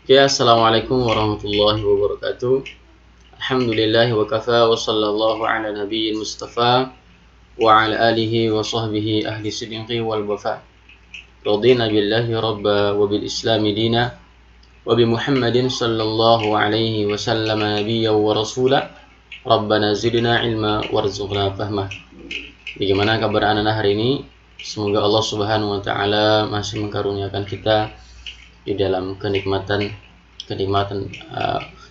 Ya, assalamualaikum warahmatullahi wabarakatuh. Alhamdulillah wa kafa wa sallallahu ala nabiyyin mustafa wa ala alihi wa sahbihi ahli sidqi wal wafa. Radina billahi rabba wa bil islami dina wa bi Muhammadin sallallahu alaihi wa sallam nabiyya wa rasula. Rabbana zidna ilma warzuqna fahma. Bagaimana kabar anak-anak hari ini? Semoga Allah Subhanahu wa taala masih mengkaruniakan kita di dalam kenikmatan yang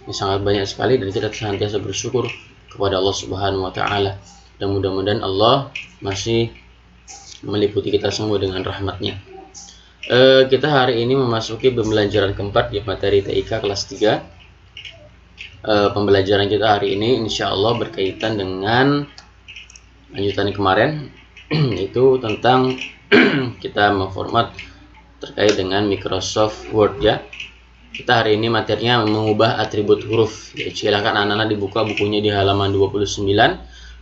sangat banyak sekali, dan kita senantiasa bersyukur kepada Allah Subhanahu wa taala, dan mudah-mudahan Allah masih meliputi kita semua dengan rahmatnya. Kita hari ini memasuki pembelajaran keempat di materi TIK kelas 3. Pembelajaran kita hari ini insya Allah berkaitan dengan lanjutan kemarin itu tentang kita memformat terkait dengan Microsoft Word ya. Kita hari ini materinya mengubah atribut huruf. Ya, silakan anak-anak dibuka bukunya di halaman 29.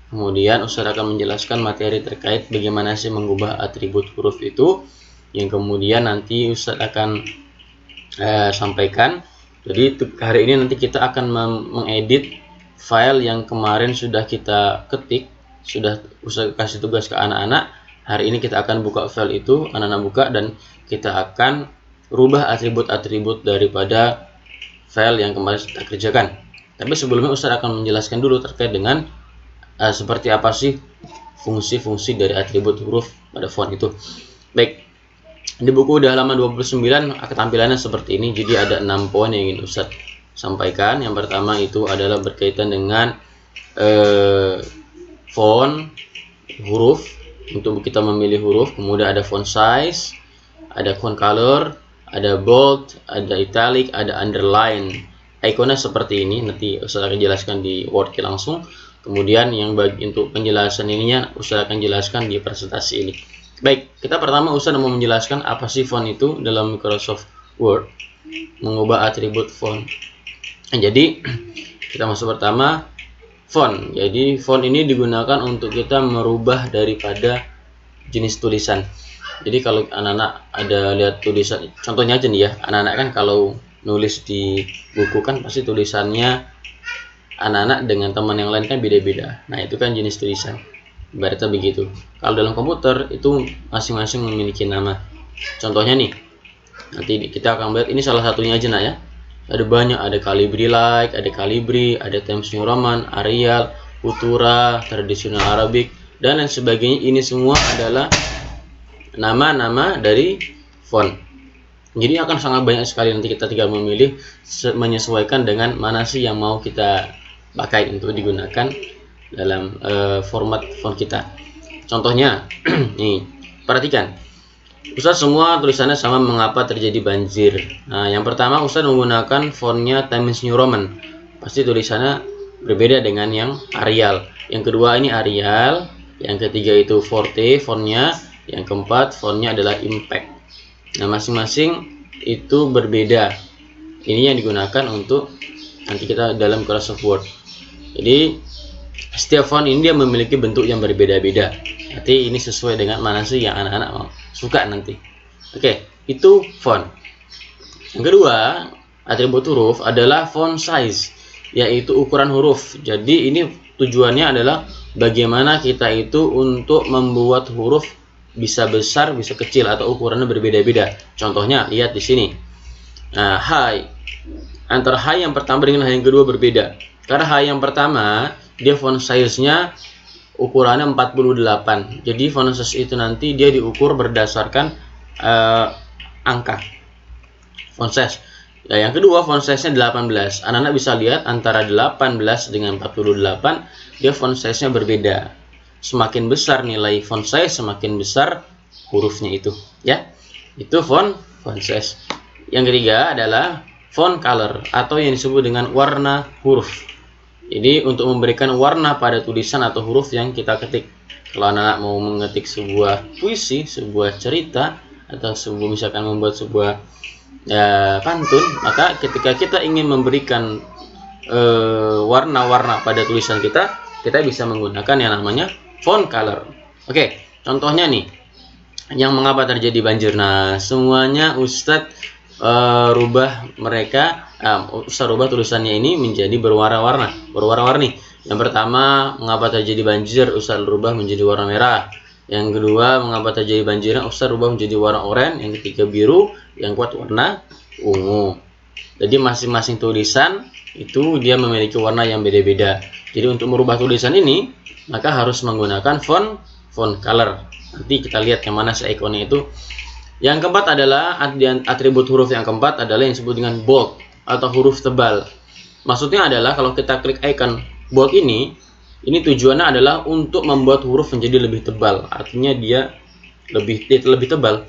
Kemudian Ustaz akan menjelaskan materi terkait bagaimana sih mengubah atribut huruf itu, yang kemudian nanti Ustaz akan sampaikan. Jadi hari ini nanti kita akan mengedit file yang kemarin sudah kita ketik, sudah Ustaz kasih tugas ke anak-anak. Hari ini kita akan buka file itu, anak-anak buka, dan kita akan rubah atribut-atribut daripada file yang kemarin kita kerjakan. Tapi sebelumnya Ustaz akan menjelaskan dulu terkait dengan seperti apa sih fungsi-fungsi dari atribut huruf pada font itu. Baik, di buku di halaman 29 tampilannya seperti ini. Jadi ada 6 poin yang ingin Ustaz sampaikan. Yang pertama itu adalah berkaitan dengan font huruf, untuk kita memilih huruf. Kemudian ada font size, ada font color, ada bold, ada italic, ada underline. Ikonnya seperti ini, nanti Ustaz akan jelaskan di Word langsung. Kemudian yang untuk penjelasan ininya Ustaz akan jelaskan di presentasi ini. Baik, kita pertama Ustaz mau menjelaskan apa sih font itu dalam Microsoft Word, mengubah atribut font. Jadi kita masuk pertama, font. Jadi font ini digunakan untuk kita merubah daripada jenis tulisan. Jadi kalau anak-anak ada lihat tulisan, contohnya aja nih ya, anak-anak kan kalau nulis di buku kan pasti tulisannya anak-anak dengan teman yang lain kan beda-beda. Nah itu kan jenis tulisan, ibaratnya begitu. Kalau dalam komputer itu masing-masing memiliki nama. Contohnya nih, nanti kita akan lihat ini salah satunya aja nah ya. Ada banyak, ada Calibri Light, ada Calibri, ada Times New Roman, Arial, Futura, Traditional Arabic, dan lain sebagainya. Ini semua adalah nama-nama dari font. Jadi akan sangat banyak sekali, nanti kita tinggal memilih menyesuaikan dengan mana sih yang mau kita pakai untuk digunakan dalam format font kita. Contohnya nih, perhatikan Ustaz, semua tulisannya sama, mengapa terjadi banjir. Nah, yang pertama Ustaz menggunakan fontnya Times New Roman, pasti tulisannya berbeda dengan yang Arial. Yang kedua ini Arial, yang ketiga itu Forte fontnya, yang keempat fontnya adalah Impact. Nah masing-masing itu berbeda. Ini yang digunakan untuk nanti kita dalam Microsoft Word. Jadi setiap font ini dia memiliki bentuk yang berbeda-beda. Nanti ini sesuai dengan mana sih yang anak-anak mau suka nanti. Oke, itu font. Yang kedua, atribut huruf adalah font size, yaitu ukuran huruf. Jadi ini tujuannya adalah bagaimana kita itu untuk membuat huruf bisa besar, bisa kecil, atau ukurannya berbeda-beda. Contohnya lihat di sini. Nah, high, antara high yang pertama dengan high yang kedua berbeda. Karena high yang pertama dia font size-nya ukurannya 48. Jadi font size itu nanti dia diukur berdasarkan angka font size. Ya, yang kedua font size-nya 18. Anak-anak bisa lihat antara 18 dengan 48 dia font size-nya berbeda. Semakin besar nilai font size, semakin besar hurufnya itu, ya. Itu font size. Yang ketiga adalah font color, atau yang disebut dengan warna huruf. Jadi untuk memberikan warna pada tulisan atau huruf yang kita ketik. Kalau anak-anak mau mengetik sebuah puisi, sebuah cerita, atau misalkan membuat sebuah pantun, maka ketika kita ingin memberikan warna-warna pada tulisan kita bisa menggunakan yang namanya font color. Oke, contohnya nih, yang mengapa terjadi banjir. Nah, semuanya Ustadz rubah mereka, Ustaz rubah tulisannya ini menjadi berwarna-warni. Yang pertama, mengapa terjadi banjir, Ustaz rubah menjadi warna merah. Yang kedua, mengapa terjadi banjirnya, Ustaz rubah menjadi warna oranye. Yang ketiga biru, yang keempat warna ungu. Jadi masing-masing tulisan itu dia memiliki warna yang beda-beda. Jadi untuk merubah tulisan ini, maka harus menggunakan font color. Nanti kita lihat yang mana ikonnya itu. Yang keempat adalah atribut huruf yang keempat adalah yang disebut dengan bold atau huruf tebal. Maksudnya adalah kalau kita klik icon bold ini tujuannya adalah untuk membuat huruf menjadi lebih tebal. Artinya dia lebih tebal.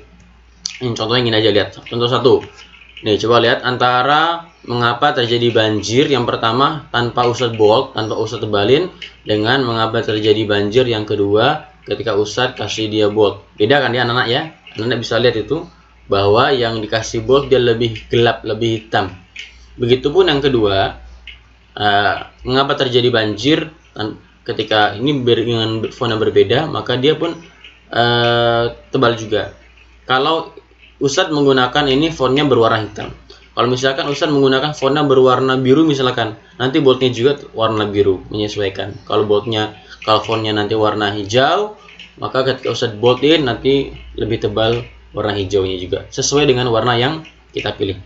Ini contohnya gini aja, lihat. Contoh 1. Nih, coba lihat antara mengapa terjadi banjir yang pertama tanpa Ustadz bold, tanpa Ustadz tebalin, dengan mengapa terjadi banjir yang kedua ketika Ustadz kasih dia bold. Beda kan dia anak-anak ya? Anak-anak bisa lihat itu bahwa yang dikasih bold dia lebih gelap, lebih hitam. Begitupun yang kedua, mengapa terjadi banjir ketika ini dengan font yang berbeda, maka dia pun tebal juga. Kalau Ustadz menggunakan ini fontnya berwarna hitam. Kalau misalkan Ustadz menggunakan fontnya berwarna biru misalkan, nanti boldnya juga warna biru, menyesuaikan. Kalau fontnya nanti warna hijau, maka ketika Ustadz boldin nanti lebih tebal warna hijaunya juga, sesuai dengan warna yang kita pilih.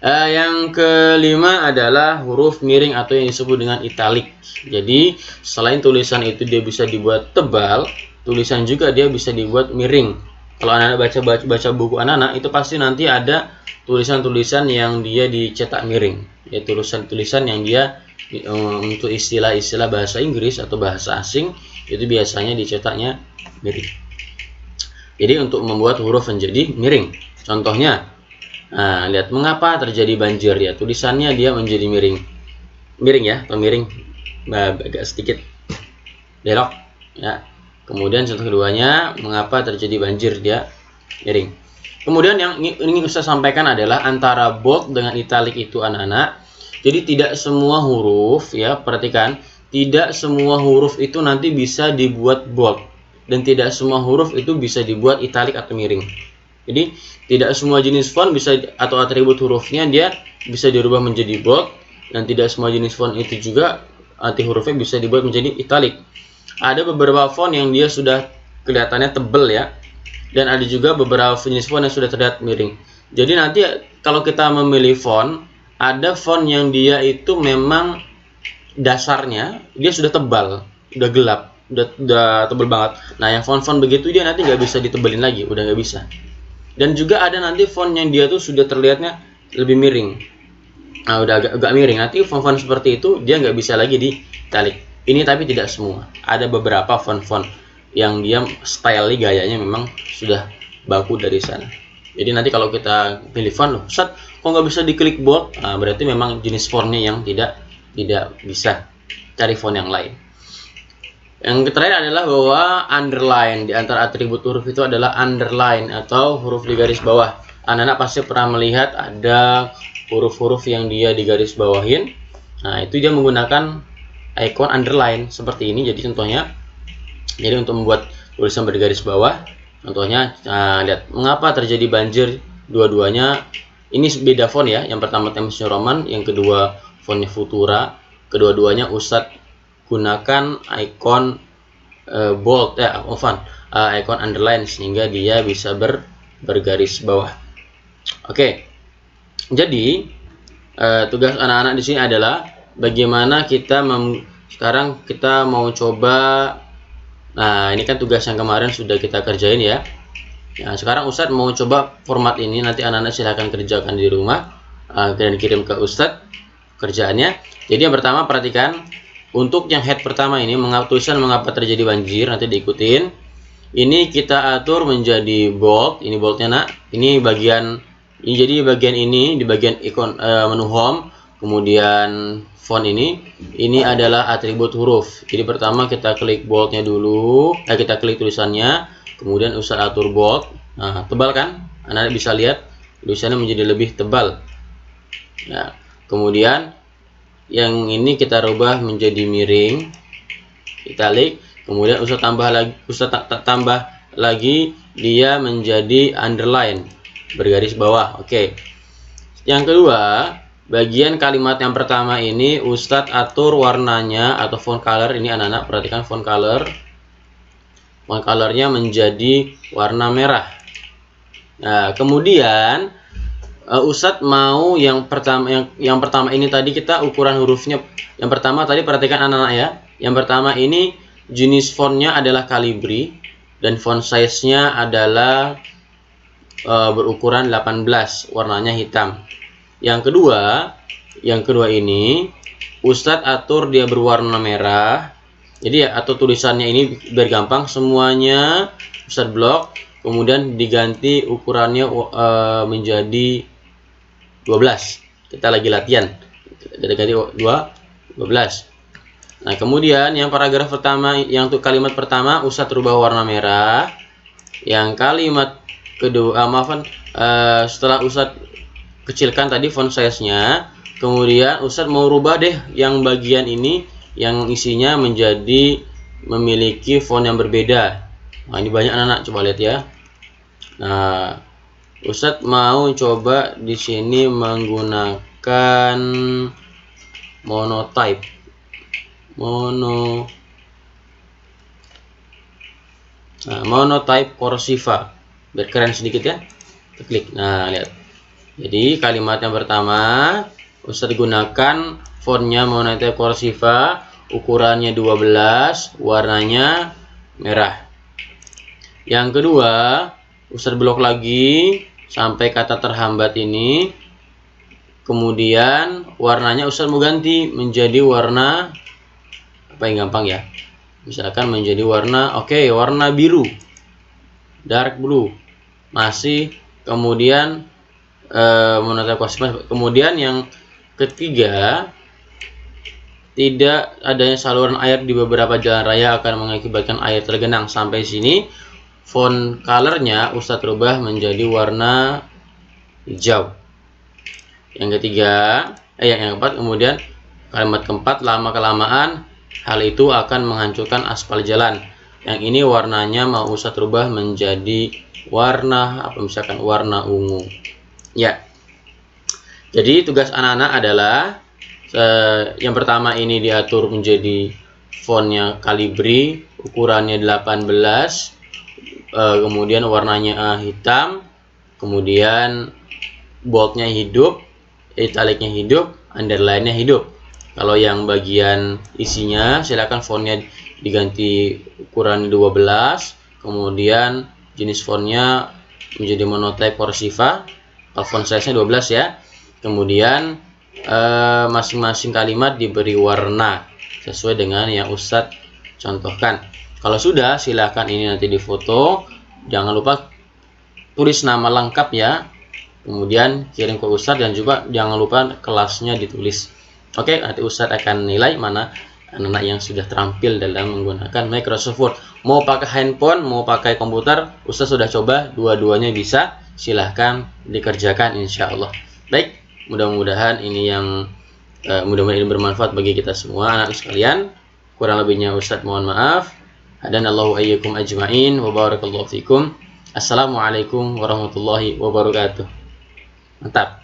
Yang kelima adalah huruf miring atau yang disebut dengan italik. Jadi selain tulisan itu dia bisa dibuat tebal, tulisan juga dia bisa dibuat miring. Kalau anak-anak baca buku anak-anak itu pasti nanti ada tulisan-tulisan yang dia dicetak miring, ya tulisan-tulisan yang dia untuk istilah-istilah bahasa Inggris atau bahasa asing itu biasanya dicetaknya miring. Jadi untuk membuat huruf menjadi miring, contohnya, lihat mengapa terjadi banjir ya, tulisannya dia menjadi miring ya, atau miring agak sedikit belok ya. Kemudian contoh keduanya, mengapa terjadi banjir, dia miring. Kemudian yang ingin Ustaz sampaikan adalah antara bold dengan italik itu anak-anak. Jadi tidak semua huruf ya, perhatikan, tidak semua huruf itu nanti bisa dibuat bold dan tidak semua huruf itu bisa dibuat italik atau miring. Jadi tidak semua jenis font bisa atau atribut hurufnya dia bisa dirubah menjadi bold, dan tidak semua jenis font itu juga arti hurufnya bisa dibuat menjadi italik. Ada beberapa font yang dia sudah kelihatannya tebel ya, dan ada juga beberapa jenis font yang sudah terlihat miring. Jadi nanti kalau kita memilih font, ada font yang dia itu memang dasarnya dia sudah tebal, udah gelap, udah tebel banget. Nah yang font-font begitu dia nanti nggak bisa ditebelin lagi, udah nggak bisa. Dan juga ada nanti font yang dia tuh sudah terlihatnya lebih miring, udah agak miring. Nanti font-font seperti itu dia nggak bisa lagi ditalik. Ini tapi tidak semua. Ada beberapa font-font yang dia style gayanya memang sudah baku dari sana. Jadi nanti kalau kita pilih font, loh, Ustaz, kok nggak bisa diklik bold? Nah, berarti memang jenis fontnya yang tidak bisa. Cari font yang lain. Yang terakhir adalah bahwa underline, di antara atribut huruf itu adalah underline atau huruf di garis bawah. Anak-anak pasti pernah melihat ada huruf-huruf yang dia di garis bawahin. Nah, itu dia menggunakan icon underline seperti ini. Jadi contohnya, jadi untuk membuat tulisan bergaris bawah, contohnya, lihat mengapa terjadi banjir, dua-duanya ini beda font ya. Yang pertama Times New Roman, yang kedua fontnya Futura. Kedua-duanya Ustadz gunakan icon bold icon underline sehingga dia bisa bergaris bawah. Oke. Jadi tugas anak-anak di sini adalah bagaimana kita sekarang kita mau coba. Nah, ini kan tugas yang kemarin sudah kita kerjain ya. Nah, sekarang Ustadz mau coba format ini, nanti anak-anak silahkan kerjakan di rumah dan kirim ke Ustadz kerjaannya. Jadi yang pertama perhatikan, untuk yang head pertama ini tulisan mengapa terjadi banjir, nanti diikutin. Ini kita atur menjadi bold, ini boldnya nak. Ini bagian ini, jadi bagian ini di bagian ikon menu home, kemudian font ini adalah atribut huruf. Jadi pertama kita klik boldnya dulu, kita klik tulisannya, kemudian Ustadz atur bold. Nah, tebal kan? Anda bisa lihat tulisannya menjadi lebih tebal. Nah, kemudian yang ini kita rubah menjadi miring, italik. Kemudian Ustadz tambah lagi dia menjadi underline. bergaris bawah. Oke. Yang kedua, bagian kalimat yang pertama ini Ustadz atur warnanya atau font color. Ini anak-anak perhatikan font color. Font colornya menjadi warna merah. Nah, kemudian Ustadz mau yang pertama ini tadi kita ukuran hurufnya. Yang pertama tadi perhatikan anak-anak ya. Yang pertama ini jenis fontnya adalah Calibri dan font size-nya adalah berukuran 18, warnanya hitam. Yang kedua ini Ustadz atur dia berwarna merah. Jadi ya, atau tulisannya ini biar gampang semuanya Ustadz blok, kemudian diganti ukurannya menjadi 12. Kita lagi latihan. Kita ganti 12. Nah, kemudian yang paragraf pertama, yang untuk kalimat pertama Ustadz rubah warna merah. Yang kalimat kedua, setelah Ustadz kecilkan tadi font size-nya, kemudian Ustadz mau rubah deh yang bagian ini yang isinya menjadi memiliki font yang berbeda. Nah, ini banyak anak-anak, coba lihat ya. Nah, Ustadz mau coba di sini menggunakan monotype. Monotype Cursiva. Biar keren sedikit ya. Kita klik. Nah, lihat. Jadi kalimat yang pertama Ustadz gunakan fontnya Monotype Cursiva, ukurannya 12, warnanya merah. Yang kedua, Ustadz blok lagi sampai kata terhambat ini. Kemudian warnanya Ustadz mau ganti menjadi warna apa yang gampang ya. Misalkan menjadi warna warna biru. Dark blue. Masih kemudian Monotype Cursiva. Kemudian yang ketiga, tidak adanya saluran air di beberapa jalan raya akan mengakibatkan air tergenang. Sampai sini font colornya Ustadz rubah menjadi warna hijau. Yang keempat, kemudian kalimat keempat, lama kelamaan hal itu akan menghancurkan aspal jalan. Yang ini warnanya mau Ustadz rubah menjadi warna misalkan warna ungu. Ya. Jadi tugas anak-anak adalah yang pertama ini diatur menjadi fontnya Calibri, ukurannya 18, kemudian warnanya hitam, kemudian boldnya hidup, italicnya hidup, underline-nya hidup. Kalau yang bagian isinya silakan fontnya diganti ukuran 12, kemudian jenis fontnya menjadi Monotype Cursiva, font size-nya 12 ya. Kemudian masing-masing kalimat diberi warna sesuai dengan yang Ustadz contohkan. Kalau sudah, silahkan ini nanti difoto. Jangan lupa tulis nama lengkap ya. Kemudian kirim ke Ustadz dan juga jangan lupa kelasnya ditulis. Oke, nanti Ustadz akan nilai mana anak-anak yang sudah terampil dalam menggunakan Microsoft Word. Mau pakai handphone, mau pakai komputer, Ustadz sudah coba, dua-duanya bisa. Silahkan dikerjakan insya Allah. Baik, mudah-mudahan ini mudah-mudahan ini bermanfaat bagi kita semua anak sekalian. Kurang lebihnya Ustadz mohon maaf. Hadanallahu ayyakum ajma'in wa barakallahu fikum. Assalamualaikum warahmatullahi wabarakatuh. Mantap.